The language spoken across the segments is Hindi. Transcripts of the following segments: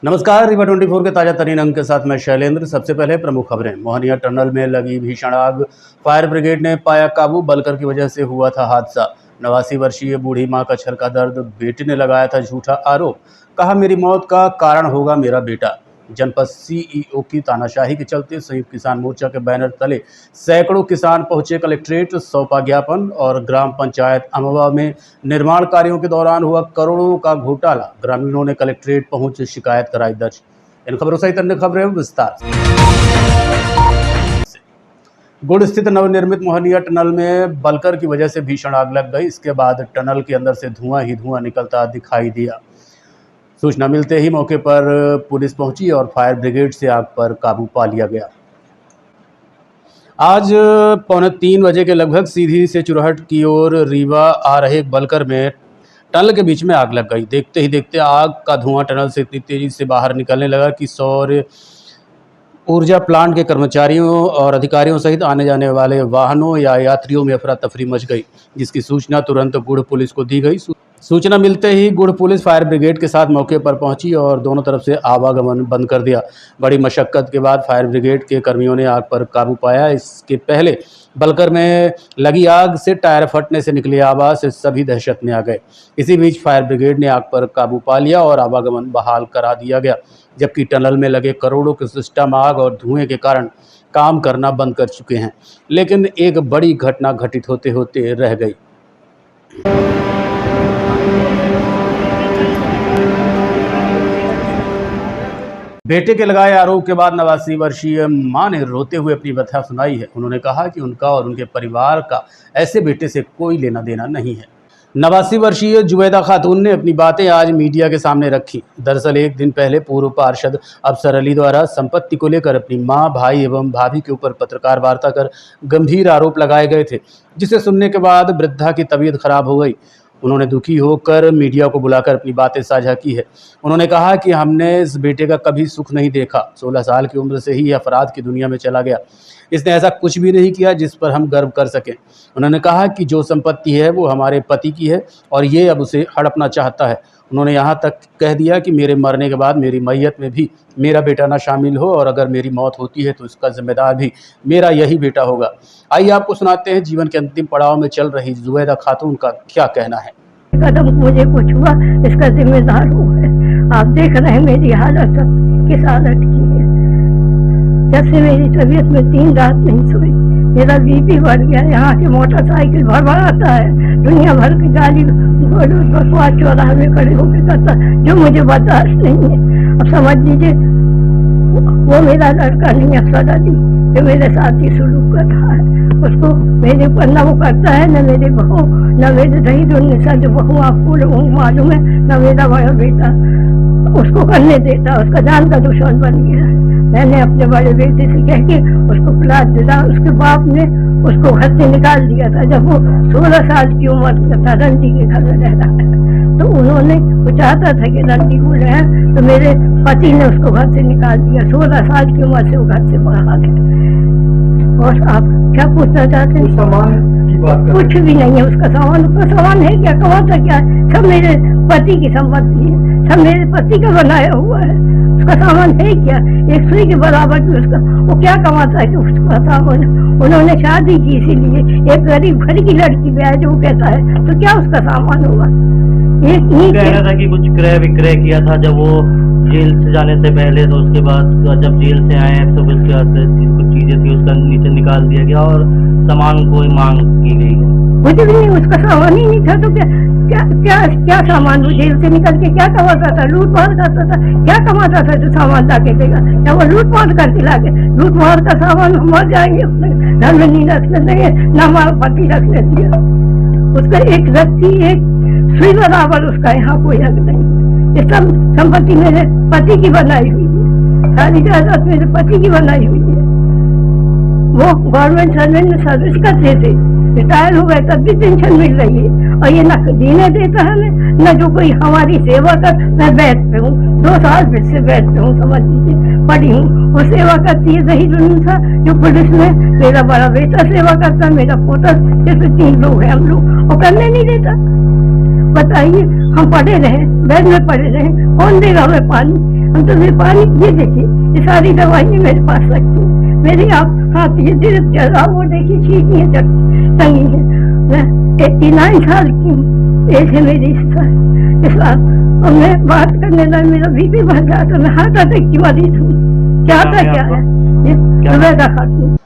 नमस्कार, रीवा 24 के ताजा तरीन अंक के साथ मैं शैलेंद्र। सबसे पहले प्रमुख खबरें। मोहनिया टनल में लगी भीषण आग, फायर ब्रिगेड ने पाया काबू। बलकर की वजह से हुआ था हादसा। 89 वर्षीय बूढ़ी मां का छल का दर्द, बेटे ने लगाया था झूठा आरोप। कहा मेरी मौत का कारण होगा मेरा बेटा। जनपद सीईओ की तानाशाही के चलते संयुक्त किसान मोर्चा के बैनर तले सैकड़ों किसान पहुंचे कलेक्ट्रेट। सौंपा ज्ञापन। और ग्राम पंचायत अमवा में निर्माण कार्यों के दौरान हुआ करोड़ों का घोटाला, ग्रामीणों ने कलेक्ट्रेट पहुंच शिकायत कराई दर्ज। इन खबरों सहित अन्य खबरें विस्तार से। गुड़ स्थित नवनिर्मित मोहनिया टनल में बलकर की वजह से भीषण आग लग गई। इसके बाद टनल के अंदर से धुआं ही धुआं निकलता दिखाई दिया। सूचना मिलते ही मौके पर पुलिस पहुंची और फायर ब्रिगेड से आग पर काबू पा लिया गया। आज 2:45 बजे के लगभग सीधी से चुरहट की ओर रीवा आ रहे बलकर में टनल के बीच में आग लग गई। देखते ही देखते आग का धुआं टनल से इतनी तेजी से बाहर निकलने लगा कि सौर ऊर्जा प्लांट के कर्मचारियों और अधिकारियों सहित आने जाने वाले वाहनों या यात्रियों में अफरा तफरी मच गई, जिसकी सूचना तुरंत गुड़ पुलिस को दी गई। सूचना मिलते ही गुड़ पुलिस फायर ब्रिगेड के साथ मौके पर पहुंची और दोनों तरफ से आवागमन बंद कर दिया। बड़ी मशक्कत के बाद फायर ब्रिगेड के कर्मियों ने आग पर काबू पाया। इसके पहले बलकर में लगी आग से टायर फटने से निकली आवाज से सभी दहशत में आ गए। इसी बीच फायर ब्रिगेड ने आग पर काबू पा लिया और आवागमन बहाल करा दिया गया, जबकि टनल में लगे करोड़ों के सिस्टम आग और धुएं के कारण काम करना बंद कर चुके हैं। लेकिन एक बड़ी घटना घटित होते होते रह गई। बेटे के लगाए आरोप के बाद 89 वर्षीय मां ने रोते हुए अपनी व्यथा सुनाई है। उन्होंने कहा कि उनका और उनके परिवार का ऐसे बेटे से कोई लेना देना नहीं है। 89 वर्षीय जुबैदा खातून ने अपनी बातें आज मीडिया के सामने रखी। दरअसल एक दिन पहले पूर्व पार्षद अफसर अली द्वारा संपत्ति को लेकर अपनी मां, भाई एवं भाभी के ऊपर पत्रकार वार्ता कर गंभीर आरोप लगाए गए थे, जिसे सुनने के बाद वृद्धा की तबीयत खराब हो गई। उन्होंने दुखी होकर मीडिया को बुलाकर अपनी बातें साझा की है। उन्होंने कहा कि हमने इस बेटे का कभी सुख नहीं देखा। 16 साल की उम्र से ही अपराध की दुनिया में चला गया। इसने ऐसा कुछ भी नहीं किया जिस पर हम गर्व कर सकें। उन्होंने कहा कि जो संपत्ति है वो हमारे पति की है और ये अब उसे हड़पना चाहता है। उन्होंने यहाँ तक कह दिया कि मेरे मरने के बाद मेरी मैयत में भी मेरा बेटा ना शामिल हो और अगर मेरी मौत होती है तो इसका जिम्मेदार भी मेरा यही बेटा होगा। आइए आपको सुनाते हैं जीवन के अंतिम पड़ाव में चल रही जुबैदा खातून का क्या कहना है। कदम मुझे कुछ हुआ इसका जिम्मेदार वो है। आप देख रहे हैं मेरी हालत किस हालत की है। जब से मेरी तबीयत में 3 रात नहीं सोई, मेरा बीपी बढ़ गया। यहाँ के मोटरसाइकिल भर आता है, दुनिया भर की गाड़ी बकवास चौराहे में खड़े होकर करता, जो मुझे बर्दाश्त नहीं है। अब समझ लीजिए वो मेरा लड़का नहीं है, सदादी जो मेरे साथ ही शुरू कर रहा है। उसको मेरे ऊपर न वो करता है, न मेरे बहू, न मेरे शहीद उन्नीसा जो बहू आपको लोगों को मालूम है, न मेरा बड़ा बेटा उसको करने देता। उसका जान का दुश्मन बन गया है। मैंने अपने बड़े बेटे से कह के उसको प्लाट दिला। उसके बाप ने उसको घर से निकाल दिया था जब वो 16 साल की उम्र का था। रंडी के घर में रह रहा है तो उन्होंने वो चाहता था कि रंडी को रहे, तो मेरे पति ने उसको घर से निकाल दिया। 16 साल की उम्र से वो घर से बाहर है। और आप क्या पूछना चाहते हैं? सामान की बात कर कुछ भी नहीं है उसका सामान। उसका सामान है क्या, कमाता क्या है? सब मेरे पति की संपत्ति है, सब मेरे पति का बनाया हुआ है। उसका सामान है क्या? एक सुई के बराबर भी उसका। वो क्या कमाता है कि उसका सामान? उन्होंने शादी की इसीलिए, एक गरीब घर की लड़की ब्याह जो कहता है, तो क्या उसका सामान होगा? एक कह रहा था कि कुछ क्रय विक्रय किया था जब वो जेल से जाने से पहले, तो उसके बाद जब जेल से आए तो उसके बाद कुछ चीजें थी उसका नीचे निकाल दिया गया और सामान कोई मांग की गई है। कुछ भी नहीं, उसका सामान ही नहीं था। तो क्या क्या क्या क्या सामान? वो जेल से निकल के क्या कमाता था? लूट मार करता था। क्या कमाता था जो सामान ला के देगा? क्या वो लूट मार करके ला के? लूट मार का सामान हम मर जाएंगे, घर में नहीं रखने देंगे, न हमारा पति रखने दिया। उसका एक रत्ती, एक सुई बराबर उसका यहाँ कोई हक नहीं। ये सब संपत्ति मेरे पति की बनाई हुई है, सारी जायदाद मेरे पति की बनाई हुई है। वो गवर्नमेंट सर्वेंट में सर्विस करते थे, रिटायर हो गए तब भी पेंशन मिल रही है। और ये न जीने देता है हमें, न जो कोई हमारी सेवा कर। मैं बेड पे हूँ, 2 साल फिर से बेड पे हूँ, समझ लीजिए, पड़ी हूँ। वो सेवा करती है शहीद उन्नीसा जो पुलिस में। मेरा बड़ा बेटा सेवा करता है, मेरा पोता, जैसे 3 लोग हैं हम लोग, और करने नहीं देता। बताइए, हम पड़े रहे, बेड में पड़े रहे, कौन देगा हमें पानी? हम तो ये पानी, ये देखिए ये सारी दवाइयाँ मेरे पास रखी हैं। मेरी आप हाथ ये दर्द चल रहा, वो देखिए चीटियाँ टंगी है। मैं 89 साल की हूँ, एज है मेरी इस साल, और मैं बात करने लगा मेरा बीपी बढ़ गया, तो मैं हार्ट अटैक की मरीज हूँ। क्या था क्या है ये जुबैदा खातून।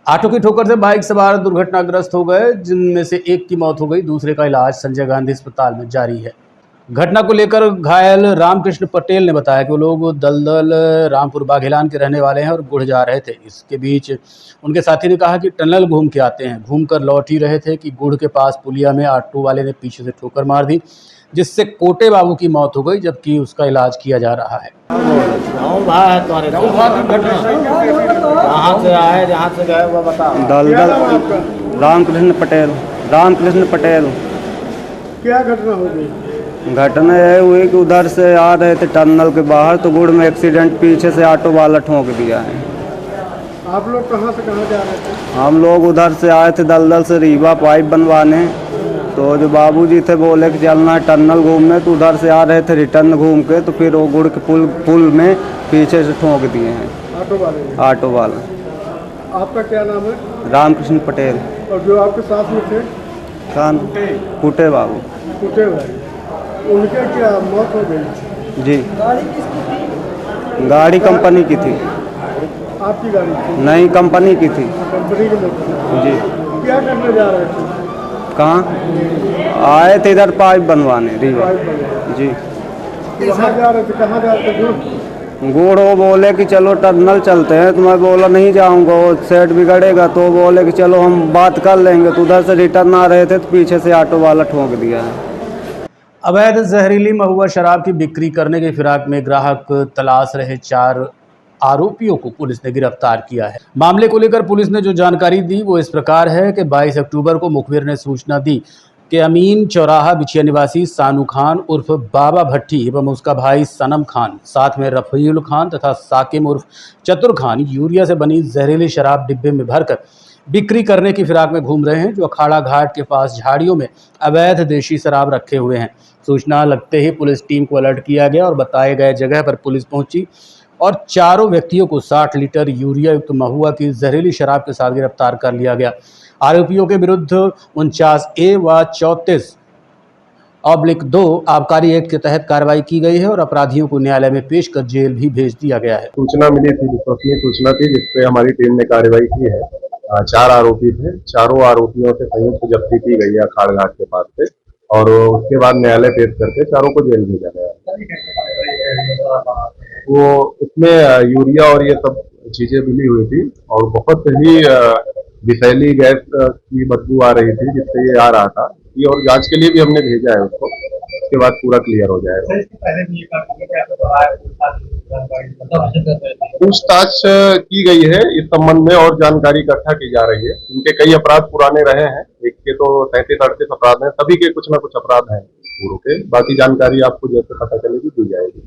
ऑटो की ठोकर से बाइक सवार दुर्घटनाग्रस्त हो गए, जिनमें से एक की मौत हो गई, दूसरे का इलाज संजय गांधी अस्पताल में जारी है। घटना को लेकर घायल रामकृष्ण पटेल ने बताया कि वो लोग दलदल रामपुर बाघेलान के रहने वाले हैं और गुड़ जा रहे थे। इसके बीच उनके साथी ने कहा कि टनल घूम के आते हैं। घूमकर लौट ही रहे थे कि गुड़ के पास पुलिया में ऑटो वाले ने पीछे से ठोकर मार दी, जिससे कोटे बाबू की मौत हो गई, जबकि उसका इलाज किया जा रहा है। दलदल रामकृष्ण पटेल। क्या घटना हो गई? घटना यह हुई कि उधर से आ रहे थे टनल के बाहर, तो गुड़ में एक्सीडेंट, पीछे से ऑटो वाला ठोक दिया है। आप लोग कहाँ से कहाँ जा रहे थे? हम लोग उधर से आए थे दलदल से रीवा पाइप बनवाने, तो जो बाबूजी थे बोले कि चलना है टनल घूमने, तो उधर से आ रहे थे रिटर्न घूम के, तो फिर वो गुड़ के पुल में पीछे से ठोक दिए हैं ऑटो वाले ने? ऑटो वाला। आपका क्या नाम है? रामकृष्ण पटेल। और जो आपके साथ में थे? कान कुटे बाबू। कुटे हुए, उनके क्या मौत हो गई? जी, गाड़ी कंपनी की थी। आपकी गाड़ी थी? नहीं, कंपनी की थी। कंपनी की मोटर? जी। क्या करने जा रहे थे? कहाँ आए थे? इधर पाइप बनवाने रीवा। पाइप बनवाने। जी। कहाँ जा रहे थे? कहाँ जा रहे थे? गुड़ वो बोले कि चलो टनल चलते हैं, तो मैं बोला नहीं जाऊंगा, वो सेट बिगड़ेगा, तो बोले कि चलो हम बात कर लेंगे, तो उधर से रिटर्न आ रहे थे, तो पीछे से ऑटो वाला ठोक दिया है। अवैध जहरीली महुआ शराब की बिक्री करने की फिराक में ग्राहक तलाश रहे 4 आरोपियों को पुलिस ने गिरफ्तार किया है। मामले को लेकर पुलिस ने जो जानकारी दी वो इस प्रकार है कि 22 अक्टूबर को मुखबिर ने सूचना दी कि अमीन चौराहा बिछिया निवासी सानू खान उर्फ बाबा भट्टी एवं उसका भाई सनम खान, साथ में रफीउल खान तथा साकिम उर्फ चतुर खान यूरिया से बनी जहरीली शराब डिब्बे में भरकर बिक्री करने की फिराक में घूम रहे हैं, जो अखाड़ा घाट के पास झाड़ियों में अवैध देशी शराब रखे हुए हैं। सूचना लगते ही पुलिस टीम को अलर्ट किया गया और बताए गए जगह पर पुलिस पहुंची और चारों व्यक्तियों को 60 लीटर यूरिया युक्त महुआ की जहरीली शराब के साथ गिरफ्तार कर लिया गया। आरोपियों के विरुद्ध 49A व 34/2 आबकारी एक्ट के तहत कार्रवाई की गई है और अपराधियों को न्यायालय में पेश कर जेल भी भेज दिया गया है। सूचना मिली थी, विश्वसनीय सूचना थी, जिसपे हमारी टीम ने कार्रवाई की है। 4 आरोपी थे। चारों आरोपियों से संयुक्त जब्ती की गई है अखाड़ घाट के पास से, और उसके बाद न्यायालय पेश करके चारों को जेल भेजा गया। वो उसमें यूरिया और ये सब चीजें मिली हुई थी और बहुत ही विषैली गैस की बदबू आ रही थी, जिससे ये आ रहा था। ये और जांच के लिए भी हमने भेजा है उसको, उसके बाद पूरा क्लियर हो जाएगा। पूछताछ की गई है इस संबंध में और जानकारी इकट्ठा की जा रही है। इनके कई अपराध पुराने रहे हैं, एक के तो 37-38 अपराध हैं, सभी के कुछ न कुछ अपराध हैं पूरों के। बाकी जानकारी आपको जैसे पता चलेगी दी जाएगी।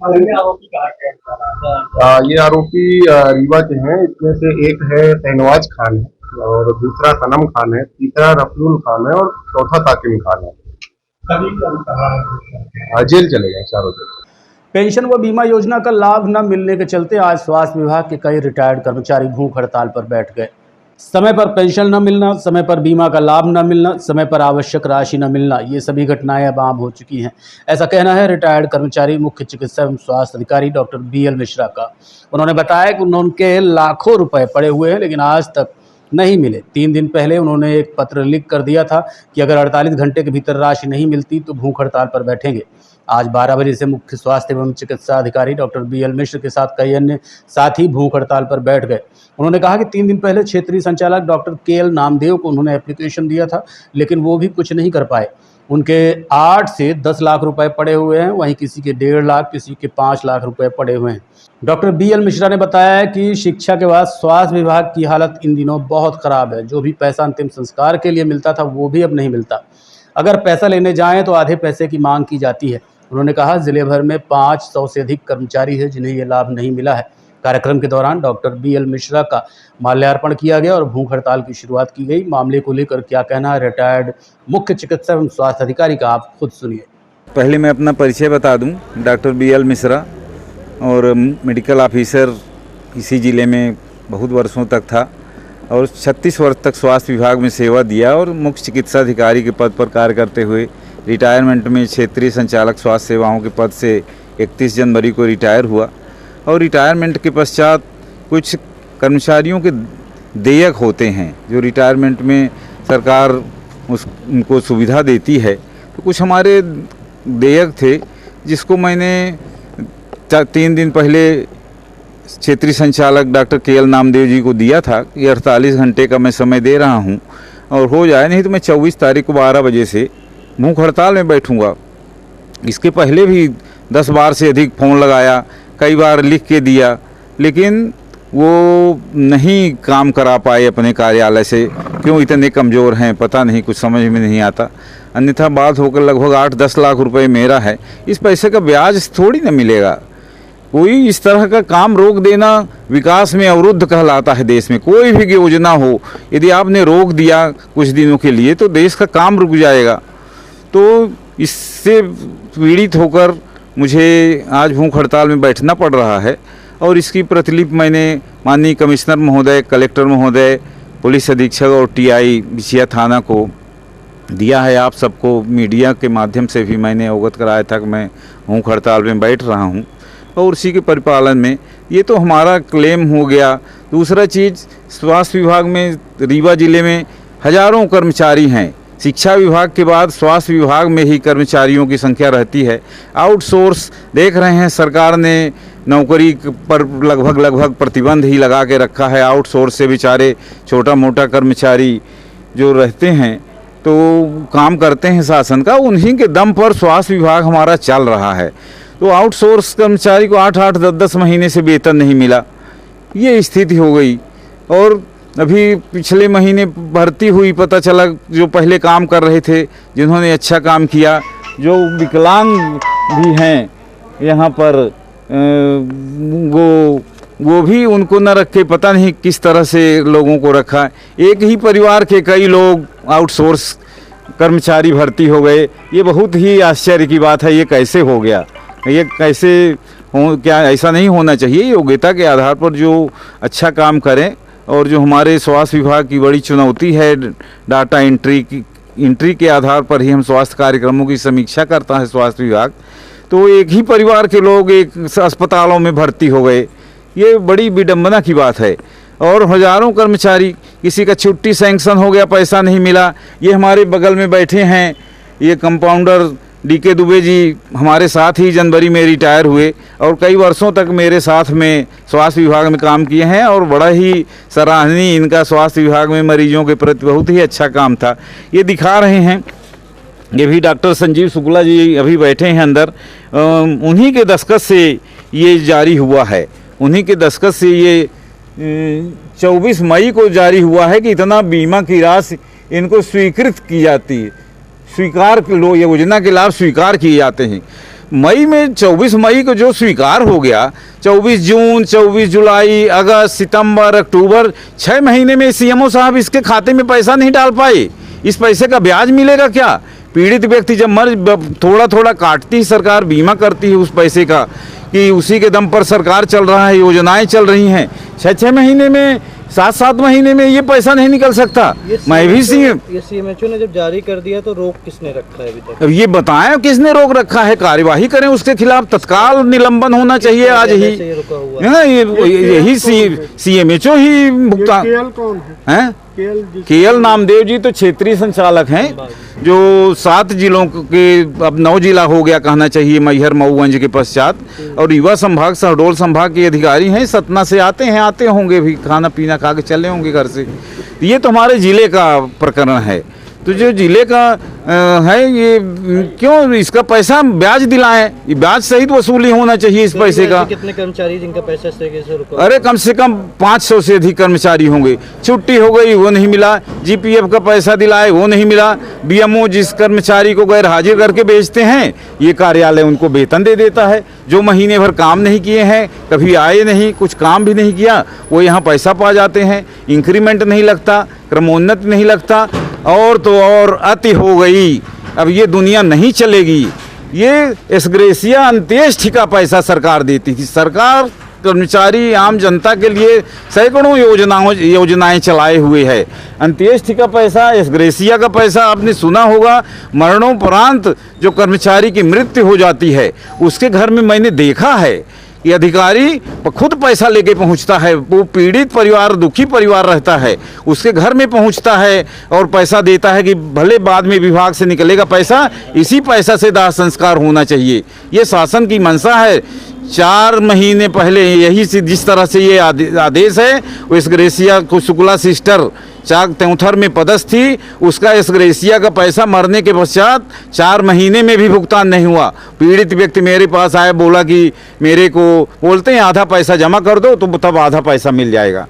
ये आरोपी रीवा के हैं। इसमें से एक है शहनवाज खान है और दूसरा सनम खान है, तीसरा रफीउल खान है और चौथा साकिम खान है। जेल चलेगा, चारों जेल। पेंशन व बीमा योजना का लाभ न मिलने के चलते आज स्वास्थ्य विभाग के कई रिटायर्ड कर्मचारी भूख हड़ताल पर बैठ गए। समय पर पेंशन न मिलना, समय पर बीमा का लाभ न मिलना, समय पर आवश्यक राशि न मिलना, ये सभी घटनाएं अब आम हो चुकी हैं। ऐसा कहना है रिटायर्ड कर्मचारी मुख्य चिकित्सा एवं स्वास्थ्य अधिकारी डॉक्टर BL मिश्रा का। उन्होंने बताया कि उनके लाखों रुपए पड़े हुए हैं लेकिन आज तक नहीं मिले। 3 दिन पहले उन्होंने एक पत्र लिख कर दिया था कि अगर 48 घंटे के भीतर राशि नहीं मिलती तो भूख हड़ताल पर बैठेंगे। आज 12 बजे से मुख्य स्वास्थ्य एवं चिकित्सा अधिकारी डॉक्टर BL मिश्र के साथ कई अन्य साथी भूख हड़ताल पर बैठ गए। उन्होंने कहा कि 3 दिन पहले क्षेत्रीय संचालक डॉक्टर KL नामदेव को उन्होंने एप्लीकेशन दिया था, लेकिन वो भी कुछ नहीं कर पाए। उनके 8 से 10 लाख रुपए पड़े हुए हैं, वहीं किसी के 1.5 लाख, किसी के 5 लाख रुपए पड़े हुए हैं। डॉक्टर BL मिश्रा ने बताया कि शिक्षा के बाद स्वास्थ्य विभाग की हालत इन दिनों बहुत ख़राब है। जो भी पैसा अंतिम संस्कार के लिए मिलता था वो भी अब नहीं मिलता। अगर पैसा लेने जाएँ तो आधे पैसे की मांग की जाती है। उन्होंने कहा जिले भर में 500 से अधिक कर्मचारी है जिन्हें ये लाभ नहीं मिला है। कार्यक्रम के दौरान डॉक्टर BL मिश्रा का माल्यार्पण किया गया और भूख हड़ताल की शुरुआत की गई। मामले को लेकर क्या कहना है रिटायर्ड मुख्य चिकित्सा एवं स्वास्थ्य अधिकारी का, आप खुद सुनिए। पहले मैं अपना परिचय बता दूं। डॉक्टर BL मिश्रा, और मेडिकल ऑफिसर इसी ज़िले में बहुत वर्षों तक था और 36 वर्ष तक स्वास्थ्य विभाग में सेवा दिया और मुख्य चिकित्सा अधिकारी के पद पर कार्य करते हुए रिटायरमेंट में क्षेत्रीय संचालक स्वास्थ्य सेवाओं के पद से 31 जनवरी को रिटायर हुआ। और रिटायरमेंट के पश्चात कुछ कर्मचारियों के देयक होते हैं जो रिटायरमेंट में सरकार उनको सुविधा देती है, तो कुछ हमारे देयक थे जिसको मैंने 3 दिन पहले क्षेत्रीय संचालक डॉक्टर KL नामदेव जी को दिया था कि 48 घंटे का मैं समय दे रहा हूं और हो जाए, नहीं तो मैं 24 तारीख को 12 बजे से भूख हड़ताल में बैठूंगा। इसके पहले भी 10 बार से अधिक फ़ोन लगाया, कई बार लिख के दिया, लेकिन वो नहीं काम करा पाए अपने कार्यालय से। क्यों इतने कमज़ोर हैं पता नहीं, कुछ समझ में नहीं आता। अन्यथा बात होकर लगभग 8-10 लाख रुपए मेरा है, इस पैसे का ब्याज थोड़ी ना मिलेगा। कोई इस तरह का काम रोक देना विकास में अवरुद्ध कहलाता है। देश में कोई भी योजना हो, यदि आपने रोक दिया कुछ दिनों के लिए तो देश का काम रुक जाएगा। तो इससे पीड़ित होकर मुझे आज भूख हड़ताल में बैठना पड़ रहा है और इसकी प्रतिलिपि मैंने माननीय कमिश्नर महोदय, कलेक्टर महोदय, पुलिस अधीक्षक और TI बिछिया थाना को दिया है। आप सबको मीडिया के माध्यम से भी मैंने अवगत कराया था कि मैं भूख हड़ताल में बैठ रहा हूं और उसी के परिपालन में ये तो हमारा क्लेम हो गया। दूसरा चीज़, स्वास्थ्य विभाग में रीवा ज़िले में हज़ारों कर्मचारी हैं। शिक्षा विभाग के बाद स्वास्थ्य विभाग में ही कर्मचारियों की संख्या रहती है। आउटसोर्स देख रहे हैं, सरकार ने नौकरी पर लगभग प्रतिबंध ही लगा के रखा है। आउटसोर्स से बेचारे छोटा मोटा कर्मचारी जो रहते हैं तो काम करते हैं शासन का, उन्हीं के दम पर स्वास्थ्य विभाग हमारा चल रहा है। तो आउटसोर्स कर्मचारी को 8-8, 10-10 महीने से वेतन नहीं मिला, ये स्थिति हो गई। और अभी पिछले महीने भर्ती हुई, पता चला जो पहले काम कर रहे थे, जिन्होंने अच्छा काम किया, जो विकलांग भी हैं यहाँ पर, वो भी उनको न रखे, पता नहीं किस तरह से लोगों को रखा। एक ही परिवार के कई लोग आउटसोर्स कर्मचारी भर्ती हो गए। ये बहुत ही आश्चर्य की बात है। ये कैसे हो गया? ये कैसे हो? क्या ऐसा नहीं होना चाहिए? योग्यता के आधार पर जो अच्छा काम करें, और जो हमारे स्वास्थ्य विभाग की बड़ी चुनौती है डाटा एंट्री के आधार पर ही हम स्वास्थ्य कार्यक्रमों की समीक्षा करता है स्वास्थ्य विभाग। तो एक ही परिवार के लोग एक अस्पतालों में भर्ती हो गए, ये बड़ी विडंबना की बात है। और हज़ारों कर्मचारी, किसी का छुट्टी सैंक्शन हो गया, पैसा नहीं मिला। ये हमारे बगल में बैठे हैं, ये कंपाउंडर DK दुबे जी हमारे साथ ही जनवरी में रिटायर हुए और कई वर्षों तक मेरे साथ में स्वास्थ्य विभाग में काम किए हैं और बड़ा ही सराहनीय इनका स्वास्थ्य विभाग में मरीजों के प्रति बहुत ही अच्छा काम था। ये दिखा रहे हैं, ये भी डॉक्टर संजीव शुक्ला जी अभी बैठे हैं अंदर, उन्हीं के दस्तखत से ये जारी हुआ है। उन्हीं के दस्तखत से ये 24 मई को जारी हुआ है कि इतना बीमा की राशि इनको स्वीकृत की जाती है, स्वीकार लो, ये योजना के लाभ स्वीकार किए जाते हैं। मई में 24 मई को जो स्वीकार हो गया, 24 जून, 24 जुलाई, अगस्त, सितंबर, अक्टूबर, 6 महीने में CMO साहब इसके खाते में पैसा नहीं डाल पाए। इस पैसे का ब्याज मिलेगा क्या? पीड़ित व्यक्ति जब थोड़ा थोड़ा काटती है सरकार, बीमा करती है उस पैसे का, कि उसी के दम पर सरकार चल रहा है, योजनाएं चल रही हैं। 6-6 महीने में, 7-7 महीने में ये पैसा नहीं निकल सकता। मैं भी CMHO ने जब जारी कर दिया तो रोक किसने रखा है अभी तक? अब ये बताएं किसने रोक रखा है? कार्यवाही करें उसके खिलाफ, तत्काल निलंबन होना चाहिए आज ही। यही CMHO ही भुगतान। KL कौन है? KL नामदेव जी तो क्षेत्रीय संचालक हैं, जो 7 जिलों के, अब 9 जिला हो गया कहना चाहिए, मैहर मऊगंज के पश्चात, और रीवा संभाग, शहडोल संभाग के अधिकारी हैं। सतना से आते होंगे भी, खाना पीना खा के चले होंगे घर से। ये तो हमारे ज़िले का प्रकरण है। तो जो ज़िले का है, ये क्यों इसका पैसा ब्याज दिलाएं? ये ब्याज सहित वसूली होना चाहिए इस पैसे का। कितने कर्मचारी जिनका पैसा इस तरीके से रुका? अरे कम से कम 500 से अधिक कर्मचारी होंगे। छुट्टी हो गई वो नहीं मिला, GPF का पैसा दिलाए वो नहीं मिला। BMO जिस कर्मचारी को गैर हाजिर करके भेजते हैं, ये कार्यालय उनको वेतन दे देता है। जो महीने भर काम नहीं किए हैं, कभी आए नहीं, कुछ काम भी नहीं किया, वो यहाँ पैसा पा जाते हैं। इंक्रीमेंट नहीं लगता, क्रमोन्नति नहीं लगता, और तो और अति हो गई। अब ये दुनिया नहीं चलेगी। ये एसग्रेसिया अंत्येष्टि का पैसा सरकार देती थी। सरकार कर्मचारी आम जनता के लिए सैकड़ों योजनाएं चलाए हुए है। अंत्येष्टि का पैसा, एसग्रेसिया का पैसा आपने सुना होगा। मरणोपरांत जो कर्मचारी की मृत्यु हो जाती है उसके घर में मैंने देखा है कि अधिकारी खुद पैसा लेके पहुंचता है। वो पीड़ित परिवार, दुखी परिवार रहता है, उसके घर में पहुंचता है और पैसा देता है कि भले बाद में विभाग से निकलेगा पैसा, इसी पैसा से दाह संस्कार होना चाहिए। ये शासन की मंशा है। 4 महीने पहले यही से जिस तरह से ये आदेश है, वो एसग्रेसिया को शुक्ला सिस्टर चाक त्योंथर में पदस्थ थी, उसका एसग्रेसिया का पैसा मरने के पश्चात 4 महीने में भी भुगतान नहीं हुआ। पीड़ित व्यक्ति मेरे पास आया, बोला कि मेरे को बोलते हैं आधा पैसा जमा कर दो तो तब आधा पैसा मिल जाएगा।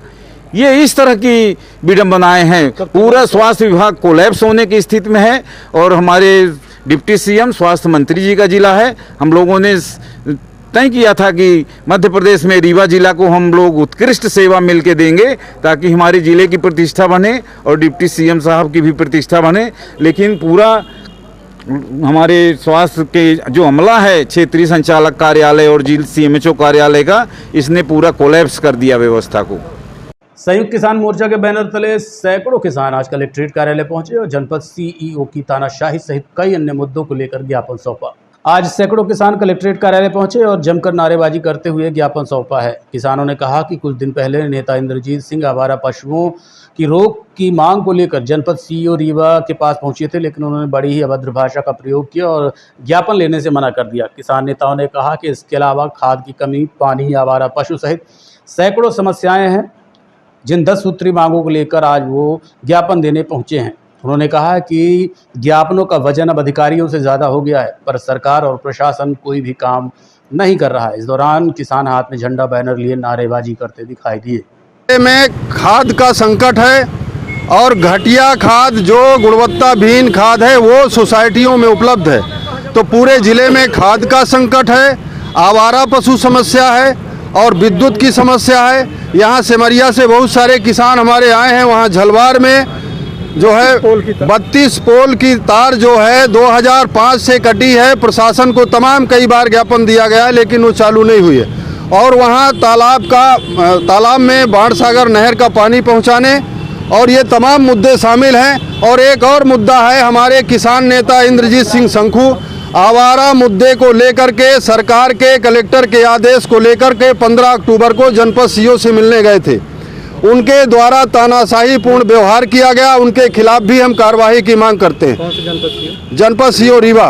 ये इस तरह की विडंबनाएं हैं। पूरा स्वास्थ्य विभाग कोलैप्स होने की स्थिति में है और हमारे डिप्टी सीएम स्वास्थ्य मंत्री जी का जिला है। हम लोगों ने तय किया था कि मध्य प्रदेश में रीवा जिला को हम लोग उत्कृष्ट सेवा मिल के देंगे ताकि हमारे ज़िले की प्रतिष्ठा बने और डिप्टी सीएम साहब की भी प्रतिष्ठा बने। लेकिन पूरा हमारे स्वास्थ्य के जो अमला है, क्षेत्रीय संचालक कार्यालय और जिला CMHO कार्यालय का, इसने पूरा कोलैप्स कर दिया व्यवस्था को। संयुक्त किसान मोर्चा के बैनर तले सैकड़ों किसान आज कलेक्ट्रेट कार्यालय पहुंचे और जनपद CEO की तानाशाही सहित कई अन्य मुद्दों को लेकर ज्ञापन सौंपा। आज सैकड़ों किसान कलेक्ट्रेट कार्यालय पहुंचे और जमकर नारेबाजी करते हुए ज्ञापन सौंपा है। किसानों ने कहा कि कुछ दिन पहले नेता इंद्रजीत सिंह आवारा पशुओं की रोक की मांग को लेकर जनपद CEO रीवा के पास पहुंचे थे, लेकिन उन्होंने बड़ी ही अभद्र भाषा का प्रयोग किया और ज्ञापन लेने से मना कर दिया। किसान नेताओं ने कहा कि इसके अलावा खाद की कमी, पानी, आवारा पशु सहित सैकड़ों समस्याएं हैं, जिन 10 सूत्री मांगों को लेकर आज वो ज्ञापन देने पहुंचे हैं। उन्होंने कहा कि ज्ञापनों का वजन अब अधिकारियों से ज़्यादा हो गया है, पर सरकार और प्रशासन कोई भी काम नहीं कर रहा है। इस दौरान किसान हाथ में झंडा, बैनर लिए नारेबाजी करते दिखाई दिए। में खाद का संकट है और घटिया खाद, जो गुणवत्ताहीन खाद है, वो सोसाइटियों में उपलब्ध है। तो पूरे ज़िले में खाद का संकट है, आवारा पशु समस्या है और विद्युत की समस्या है। यहाँ सिमरिया से बहुत सारे किसान हमारे आए हैं। वहाँ झलवार में जो है 32 पोल की तार जो है 2005 से कटी है। प्रशासन को तमाम कई बार ज्ञापन दिया गया है लेकिन वो चालू नहीं हुई है। और वहाँ तालाब में बाणसागर नहर का पानी पहुँचाने और ये तमाम मुद्दे शामिल हैं। और एक और मुद्दा है, हमारे किसान नेता इंद्रजीत सिंह शंखू आवारा मुद्दे को लेकर के सरकार के कलेक्टर के आदेश को लेकर के 15 अक्टूबर को जनपद CEO से मिलने गए थे। उनके द्वारा तानाशाही पूर्ण व्यवहार किया गया, उनके खिलाफ भी हम कार्रवाई की मांग करते हैं। कौन से जनपद? जनपद CEO रीवा।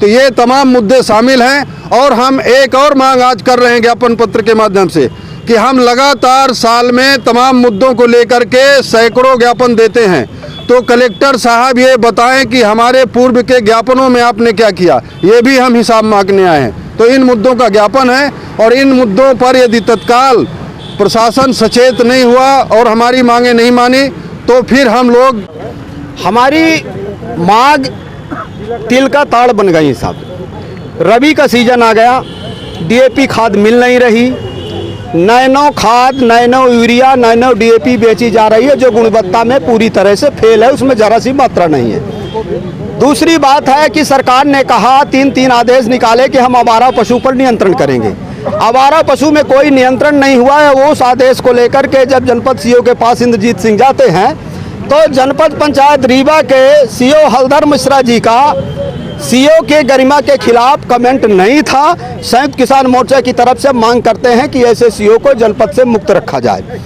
तो ये तमाम मुद्दे शामिल हैं और हम एक और मांग आज कर रहे हैं ज्ञापन पत्र के माध्यम से कि हम लगातार साल में तमाम मुद्दों को लेकर के सैकड़ों ज्ञापन देते हैं। तो कलेक्टर साहब ये बताएं कि हमारे पूर्व के ज्ञापनों में आपने क्या किया, ये भी हम हिसाब मांगने आए हैं। तो इन मुद्दों का ज्ञापन है और इन मुद्दों पर यदि तत्काल प्रशासन सचेत नहीं हुआ और हमारी मांगे नहीं मानी तो फिर हम लोग, हमारी मांग तिल का ताड़ बन गई साहब। रबी का सीजन आ गया, DAP खाद मिल नहीं रही, नैनो खाद, नैनो यूरिया, नैनो DAP बेची जा रही है जो गुणवत्ता में पूरी तरह से फेल है, उसमें जरा सी मात्रा नहीं है। दूसरी बात है कि सरकार ने कहा 3 आदेश निकाले कि हम आवारा पशु पर नियंत्रण करेंगे। आवारा पशु में कोई नियंत्रण नहीं हुआ है। वो उस आदेश को लेकर के जब जनपद CEO के पास इंद्रजीत सिंह जाते हैं तो जनपद पंचायत रीवा के CEO हलधर मिश्रा जी का CEO के गरिमा के खिलाफ कमेंट नहीं था। संयुक्त किसान मोर्चा की तरफ से मांग करते हैं कि ऐसे CEO को जनपद से मुक्त रखा जाए।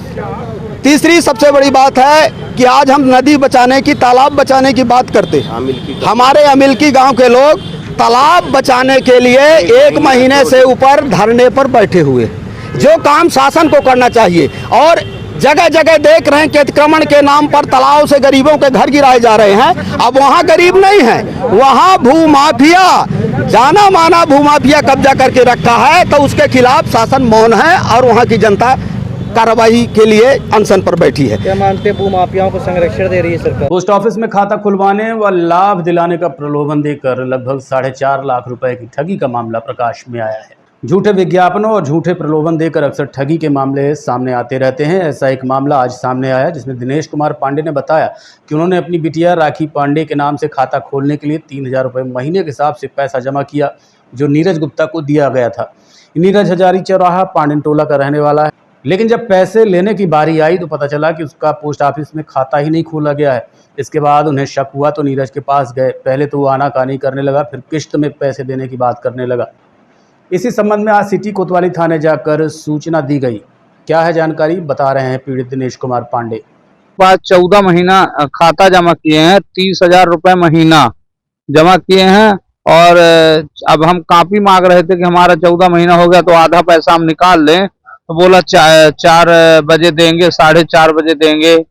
तीसरी सबसे बड़ी बात है कि आज हम नदी बचाने की, तालाब बचाने की बात करते हैं। हमारे अमिलकी गांव के लोग तालाब बचाने के लिए 1 महीने से ऊपर धरने पर बैठे हुए, जो काम शासन को करना चाहिए। और जगह जगह देख रहे हैं कि अतिक्रमण के नाम पर तालाब से गरीबों के घर गिराए जा रहे हैं। अब वहाँ गरीब नहीं है, वहाँ भूमाफिया, जाना माना भूमाफिया कब्जा करके रखा है। तो उसके खिलाफ शासन मौन है और वहाँ की जनता कार्रवाई के लिए अनशन पर बैठी है। क्या मानते हैं भूमाफियाओं को संरक्षण दे रही है सरकार? पोस्ट ऑफिस में खाता खुलवाने व लाभ दिलाने का प्रलोभन देकर लगभग 4.5 लाख रुपए की ठगी का मामला प्रकाश में आया है। झूठे विज्ञापनों और झूठे प्रलोभन देकर अक्सर ठगी के मामले सामने आते रहते हैं। ऐसा एक मामला आज सामने आया जिसमें दिनेश कुमार पांडे ने बताया कि उन्होंने अपनी बिटिया राखी पांडे के नाम से खाता खोलने के लिए 3,000 रुपये महीने के हिसाब से पैसा जमा किया, जो नीरज गुप्ता को दिया गया था। नीरज हजारी चौराहा पांडे टोला का रहने वाला है, लेकिन जब पैसे लेने की बारी आई तो पता चला कि उसका पोस्ट ऑफिस में खाता ही नहीं खोला गया है। इसके बाद उन्हें शक हुआ तो नीरज के पास गए। पहले तो वो आनाकानी करने लगा, फिर किश्त में पैसे देने की बात करने लगा। इसी संबंध में आज सिटी कोतवाली थाने जाकर सूचना दी गई। क्या है जानकारी, बता रहे हैं पीड़ित दिनेश कुमार पांडे। 14 महीना खाता जमा किए हैं, 30,000 रुपये महीना जमा किए हैं और अब हम कापी मांग रहे थे कि हमारा 14 महीना हो गया तो आधा पैसा हम निकाल लें। तो बोला 4 बजे देंगे, 4:30 बजे देंगे,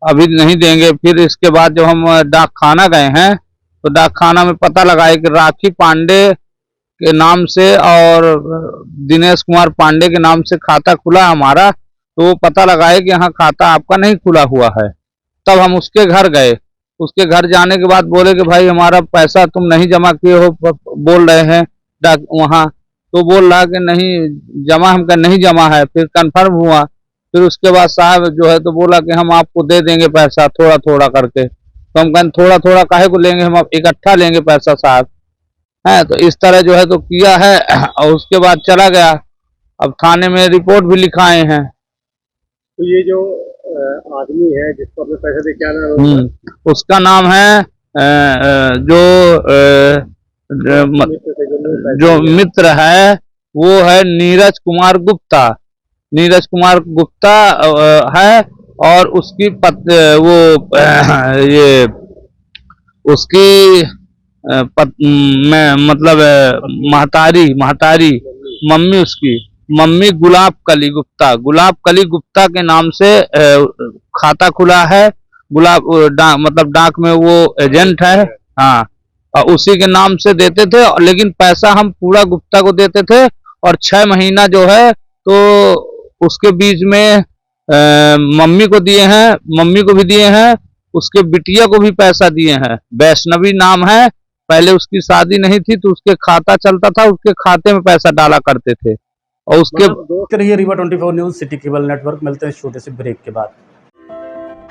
अभी नहीं देंगे। फिर इसके बाद जब हम डाक खाना गए हैं तो डाक खाना में पता लगा है कि राखी पांडे के नाम से और दिनेश कुमार पांडे के नाम से खाता खुला हमारा। तो वो पता लगा है कि यहाँ खाता आपका नहीं खुला हुआ है। तब हम उसके घर गए। उसके घर जाने के बाद बोले कि भाई हमारा पैसा तुम नहीं जमा किए हो, बोल रहे हैं डाक वहाँ। तो बोल रहा कि नहीं जमा, हमका नहीं जमा है। फिर कंफर्म हुआ। फिर उसके बाद साहब जो है तो बोला कि हम आपको दे देंगे पैसा थोड़ा थोड़ा करके। तो हम कहें थोड़ा थोड़ा काहे को लेंगे, हम इकट्ठा लेंगे पैसा साहब है। तो इस तरह जो है तो किया है और उसके बाद चला गया। अब थाने में रिपोर्ट भी लिखाए हैं। तो ये जो आदमी है जिसको अपने पैसे दे, क्या नाम है? उसका नाम है जो मित्र है वो है नीरज कुमार गुप्ता। नीरज कुमार गुप्ता है और उसकी ये उसकी मतलब महतारी मम्मी, उसकी मम्मी गुलाब कली गुप्ता के नाम से खाता खुला है। मतलब डाक में वो एजेंट है। हाँ, और उसी के नाम से देते थे, लेकिन पैसा हम पूरा गुप्ता को देते थे और 6 महीना जो है तो उसके बीच में मम्मी को दिए हैं, मम्मी को भी दिए हैं, उसके बिटिया को भी पैसा दिए हैं। वैष्णवी नाम है। पहले उसकी शादी नहीं थी तो उसके खाता चलता था, उसके खाते में पैसा डाला करते थे। और उसके रहिए Rewa 24 news city cable network. मिलते हैं छोटे से ब्रेक के बाद।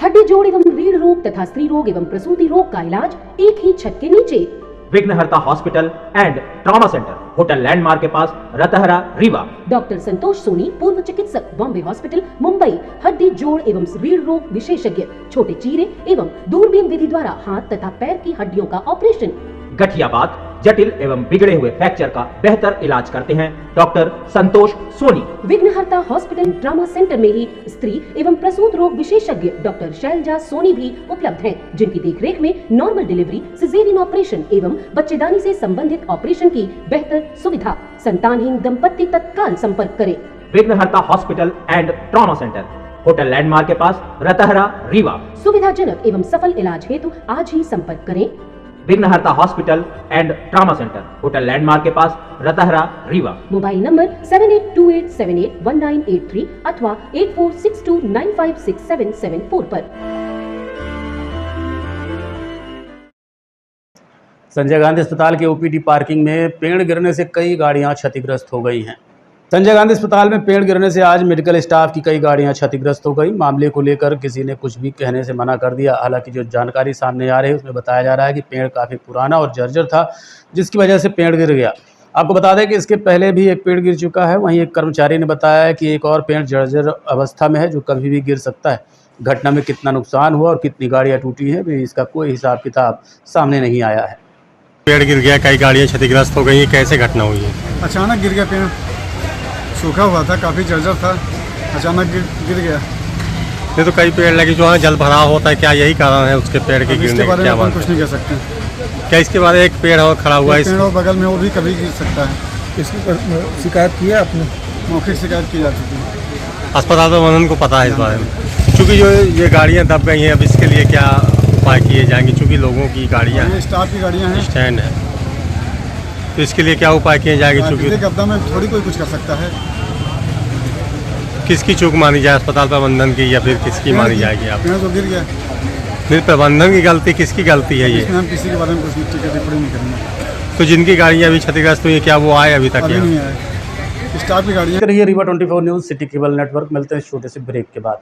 हड्डी जोड़ एवं रीढ़ रोग तथा स्त्री रोग एवं प्रसूति रोग का इलाज एक ही छत के नीचे। विघ्नहर्ता hospital and trauma centre, hotel landmark के पास, रतहरा, रीवा। डॉक्टर संतोष सोनी, पूर्व चिकित्सक, बॉम्बे हॉस्पिटल, मुंबई। हड्डी जोड़ एवं रीढ़ रोग विशेषज्ञ, छोटे चीरे एवं दूरबीन विधि द्वारा हाथ तथा पैर की हड्डियों का ऑपरेशन। गठियाबात, जटिल एवं बिगड़े हुए फ्रैक्चर का बेहतर इलाज करते हैं डॉक्टर संतोष सोनी। विघ्नहर्ता हॉस्पिटल ट्रॉमा सेंटर में ही स्त्री एवं प्रसूत रोग विशेषज्ञ डॉक्टर शैलजा सोनी भी उपलब्ध हैं, जिनकी देखरेख में नॉर्मल डिलीवरी, सिजेरियन ऑपरेशन एवं बच्चेदानी से संबंधित ऑपरेशन की बेहतर सुविधा। संतानहीन दंपत्ति तत्काल संपर्क करें। विघ्नहर्ता hospital and trauma centre, hotel landmark के पास, रतहरा, रीवा। सुविधाजनक एवं सफल इलाज हेतु आज ही संपर्क करें। विघ्नहर्ता hospital and trauma centre, hotel landmark के पास, रतहरा, रीवा। मोबाइल नंबर 7828781983 अथवा 8462956774 पर। संजय गांधी अस्पताल के ओपीडी पार्किंग में पेड़ गिरने से कई गाड़ियां क्षतिग्रस्त हो गई हैं। संजय गांधी अस्पताल में पेड़ गिरने से आज मेडिकल स्टाफ की कई गाड़ियां क्षतिग्रस्त हो गई। मामले को लेकर किसी ने कुछ भी कहने से मना कर दिया। हालांकि जो जानकारी सामने आ रही है उसमें बताया जा रहा है कि पेड़ काफ़ी पुराना और जर्जर था, जिसकी वजह से पेड़ गिर गया। आपको बता दें कि इसके पहले भी एक पेड़ गिर चुका है। वहीं एक कर्मचारी ने बताया है कि एक और पेड़ जर्जर अवस्था में है, जो कभी भी गिर सकता है। घटना में कितना नुकसान हुआ और कितनी गाड़ियाँ टूटी हैं, इसका कोई हिसाब किताब सामने नहीं आया है। पेड़ गिर गया, कई गाड़ियाँ क्षतिग्रस्त हो गई। कैसे घटना हुई है? अचानक गिर गया पेड़, सूखा हुआ था, काफ़ी जर्जर था, अचानक गिर गया। ये तो कई पेड़ लगे जो वहाँ जल भराव होता है, क्या यही कारण है उसके पेड़ के गिरने का? क्या कुछ नहीं कह सकते। क्या इसके बाद एक पेड़ और खड़ा हुआ है? पेड़ और बगल में वो भी कभी गिर सकता है। इसकी शिकायत की है आपने? मौखिक शिकायत की जा चुकी है। अस्पताल प्रबंधन को पता है इस बारे में, चूँकि जो ये गाड़ियाँ दब गई हैं, अब इसके लिए क्या उपाय किए जाएंगे? चूँकि लोगों की गाड़ियाँ हैं, स्टाफ की गाड़ियाँ हैं, स्टैंड है, तो इसके लिए क्या उपाय किए जाएंगे? चूँकि आपदा में थोड़ी कोई कुछ कर सकता है। किसकी चूक मानी जाए, अस्पताल प्रबंधन की या फिर किसकी मानी जाएगी? आप तो गिर गया, फिर प्रबंधन की गलती, किसकी गलती है ये? हम किसी के बारे में कुछ टिप्पणी नहीं करेंगे। तो जिनकी गाड़ियाँ अभी क्षतिग्रस्त हुई, क्या वो आए अभी तक? नहीं आए। स्टाफ की गाड़ियाँ। रहिए Rewa 24 news city cable network. मिलते हैं छोटे से ब्रेक के बाद।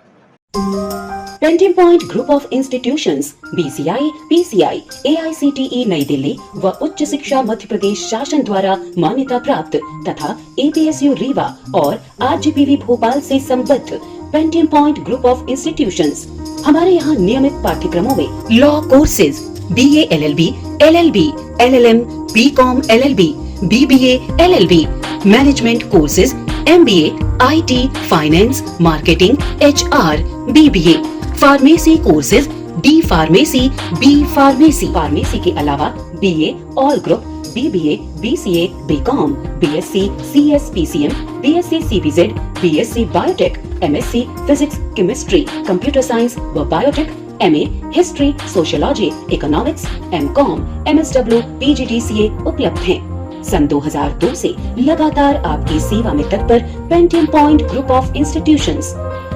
Painting point group of institutions BCI, PCI, AICTE नई दिल्ली व उच्च शिक्षा मध्य प्रदेश शासन द्वारा मान्यता प्राप्त तथा APSU रीवा और RGPV भोपाल से संबद्ध painting point group of institutions. हमारे यहाँ नियमित पाठ्यक्रमों में law courses BA LLB, LLB, LLM, BCom LLB, BBA LLB, management courses MBA, IT, finance, marketing, HR, BBA, pharmacy courses D pharmacy, B pharmacy, pharmacy के अलावा BA all group, BBA, BCA, BCom, BSc, CS, PCM, BSc, CBZ, BSc biotech, MSc physics, chemistry, computer science व biotech, MA history, sociology, economics, MCom, MSW, PGDCA उपलब्ध हैं। सन 2002 से लगातार आपकी सेवा में तत्पर pentium point group of institutions.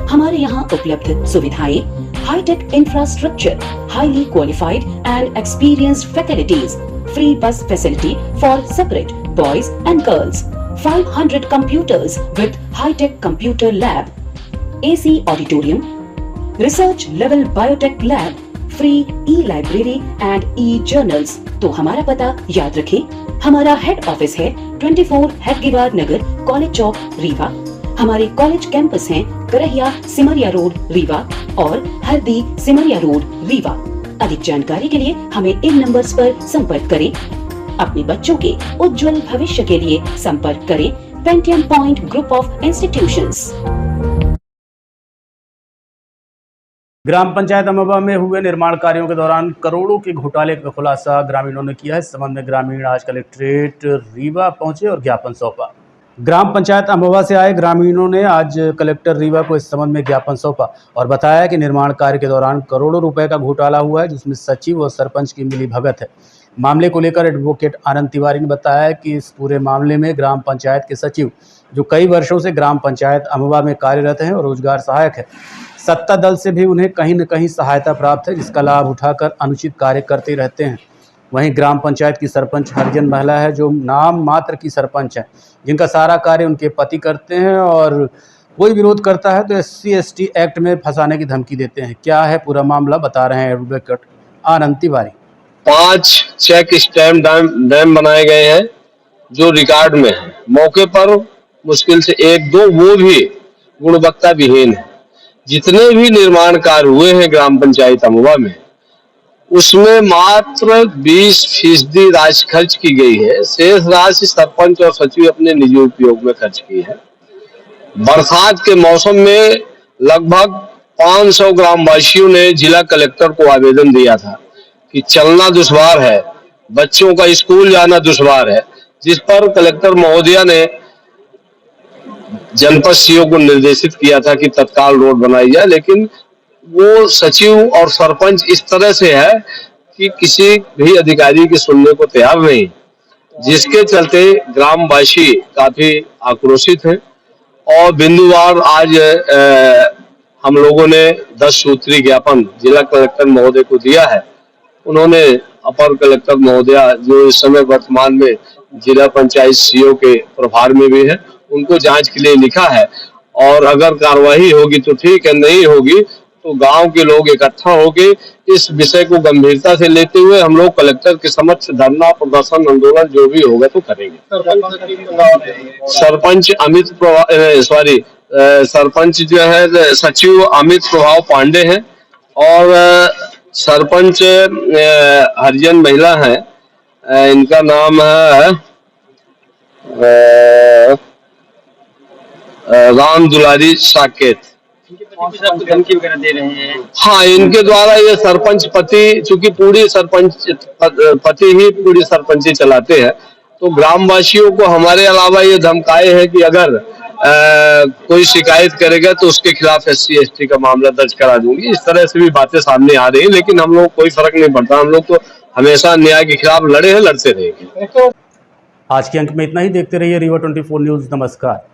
हमारे यहाँ उपलब्ध सुविधाएं hi tech infrastructure, highly qualified and experienced facilities, free bus facility for separate boys and girls, 500 computers with high-tech computer lab, AC auditorium, research level biotech lab, free e-library and e-journals। तो हमारा पता याद रखें, हमारा हेड ऑफिस है 24 हेडगेवार नगर, कॉलेज चौक, रीवा। हमारे कॉलेज कैंपस हैं करहिया सिमरिया रोड, रीवा और हरदी सिमरिया रोड, रीवा। अधिक जानकारी के लिए हमें इन नंबर्स पर संपर्क करें। अपने बच्चों के उज्जवल भविष्य के लिए संपर्क करें Pentium point group of institutions. ग्राम पंचायत अमवा में हुए निर्माण कार्यों के दौरान करोड़ों के घोटाले का खुलासा ग्रामीणों ने किया है। इस संबंध में ग्रामीण आज कलेक्ट्रेट रीवा पहुंचे और ज्ञापन सौंपा। ग्राम पंचायत अमवा से आए ग्रामीणों ने आज कलेक्टर रीवा को इस संबंध में ज्ञापन सौंपा और बताया कि निर्माण कार्य के दौरान करोड़ों रुपए का घोटाला हुआ है, जिसमें सचिव और सरपंच की मिलीभगत है। मामले को लेकर एडवोकेट आनंद तिवारी ने बताया कि इस पूरे मामले में ग्राम पंचायत के सचिव, जो कई वर्षों से ग्राम पंचायत अमवा में कार्यरत हैं और रोजगार सहायक है, सत्ता दल से भी उन्हें कहीं न कहीं सहायता प्राप्त है, जिसका लाभ उठाकर अनुचित कार्य करते रहते हैं। वहीं ग्राम पंचायत की सरपंच हरिजन महिला है, जो नाम मात्र की सरपंच है, जिनका सारा कार्य उनके पति करते हैं और कोई विरोध करता है तो SC/ST एक्ट में फंसाने की धमकी देते हैं। क्या है पूरा मामला, बता रहे हैं एडवोकेट आनंद तिवारी। 5 चेक स्टैम्प डैम बनाए गए हैं जो रिकॉर्ड में है। मौके पर मुश्किल से 1-2 वो भी गुणवत्ता विहीन है। जितने भी निर्माण कार्य हुए हैं ग्राम पंचायत अमवा में, उसमें मात्र 20% राशि खर्च की गई है। शेष राशि सरपंच और सचिव अपने निजी उपयोग में खर्च की है। बरसात के मौसम में लगभग 500 ग्रामवासियों ने जिला कलेक्टर को आवेदन दिया था कि चलना दुश्वार है, बच्चों का स्कूल जाना दुश्वार है, जिस पर कलेक्टर महोदया ने जनपद सीओ को निर्देशित किया था कि तत्काल रोड बनाई जाए। लेकिन वो सचिव और सरपंच इस तरह से है कि किसी भी अधिकारी की सुनने को तैयार नहीं, जिसके चलते ग्रामवासी काफी आक्रोशित हैं। और बिंदुवार आज हम लोगों ने 10 सूत्री ज्ञापन जिला कलेक्टर महोदय को दिया है। उन्होंने अपर कलेक्टर महोदया, जो इस समय वर्तमान में जिला पंचायत सीओ के प्रभार में भी है, उनको जांच के लिए लिखा है। और अगर कार्रवाई होगी तो ठीक है, नहीं होगी तो गांव के लोग इकट्ठा होके इस विषय को गंभीरता से लेते हुए हम लोग कलेक्टर के समक्ष धरना, प्रदर्शन, आंदोलन जो भी होगा तो करेंगे। सरपंच सरपंच जो है सचिव अमित प्रभाव पांडे हैं और सरपंच हरिजन महिला है, इनका नाम है राम दुलारी साकेत। धमकी वगैरह दे रहे हैं। हाँ, इनके द्वारा ये सरपंच पति, चूंकि पूरी सरपंच पति ही पूरी सरपंची चलाते हैं, तो ग्रामवासियों को हमारे अलावा ये धमकाए हैं कि अगर कोई शिकायत करेगा तो उसके खिलाफ SC/ST का मामला दर्ज करा दूंगी। इस तरह से भी बातें सामने आ रही है, लेकिन हम लोग कोई फर्क नहीं पड़ता। हम लोग तो हमेशा न्याय के खिलाफ लड़े हैं, लड़ते रहेंगे। आज के अंक में इतना ही। देखते रहिए रीवा 24 न्यूज़। नमस्कार।